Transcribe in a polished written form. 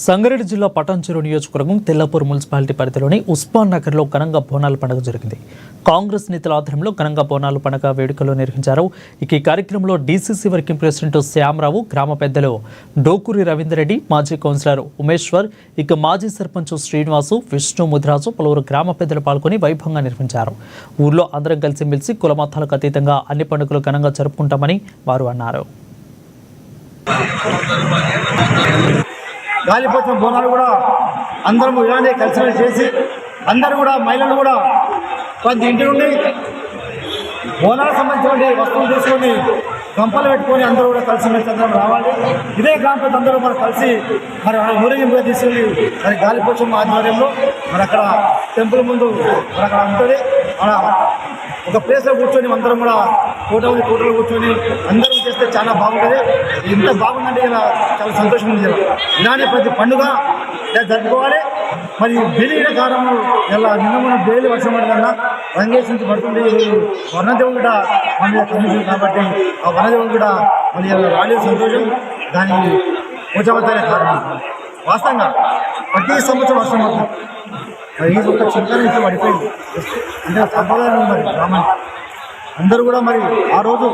సంగారెడ్డి జిల్లా పటాన్చెరు నియోజకవర్గం తెల్లపూర్ మున్సిపాలిటీ పరిధిలోని ఉస్మాన్ నగర్లో ఘనంగా బోనాల పండుగ జరిగింది. కాంగ్రెస్ నేతల ఆధ్వర్యంలో ఘనంగా బోనాల పండుగ వేడుకలు నిర్వహించారు. ఈ కార్యక్రమంలో డీసీసీ వర్కింగ్ ప్రెసిడెంట్ శ్యామరావు, గ్రామ పెద్దలు డోకూరి రవీందర్ రెడ్డి, మాజీ కౌన్సిలర్ ఉమేశ్వర్, మాజీ సర్పంచ్ శ్రీనివాసు, విష్ణు ముదిరాజు, పలువురు గ్రామ పెద్దలు పాల్గొని వైభవంగా నిర్వహించారు. ఊర్లో అందరం కలిసిమెలిసి కులమతాలకు అతీతంగా అన్ని పండుగలు ఘనంగా జరుపుకుంటామని వారు అన్నారు. గాలిపోతున్న బోనాలు కూడా అందరం ఇలానే కలిసి చేసి అందరూ కూడా మహిళలు కూడా కొంత ఇంటి నుండి బోనాలకు సంబంధించిన వస్తువులు తీసుకొని గంపలు పెట్టుకొని అందరూ కూడా కలిసిమెలిసి అందరం రావాలి. ఇదే గ్రామ అందరూ మనం కలిసి మరి ఊరేగింపుగా తీసుకెళ్ళి మరి గాలిపోచమ్మ ఆధ్వర్యంలో మరి అక్కడ టెంపుల్ ముందు మరి అక్కడ ఉంటుంది. మన ఒక ప్లేస్లో కూర్చొని అందరం కూడా కోటలో కూర్చొని అందరం చేస్తే చాలా బాగుంటుంది. ఇంత బాగుందంటే ఇలా చాలా సంతోషం ఉంది. ఇలానే ప్రతి పండుగ జరుపుకోవాలి. మరి బెలిగిన కాలంలో ఇలా నిన్న మనం బేలి వర్షం పడదన్నా రంగేష్ నుంచి పడుతుంది. వర్ణదేవుడు కూడా మన మీద కమిషన్ కాబట్టి ఆ వర్ణదేవుడు కూడా మరి ఇలా రాలేదు సంతోషం. దానికి పూజవతనే కారణం. వాస్తవంగా ప్రతి సంవత్సరం వర్షం పడుతుంది. మరి ఈ ఒక చిన్న నుంచి పడిపోయింది అంటే సంప్రదాయం మరి గ్రామానికి అందరూ కూడా మరి ఆ రోజు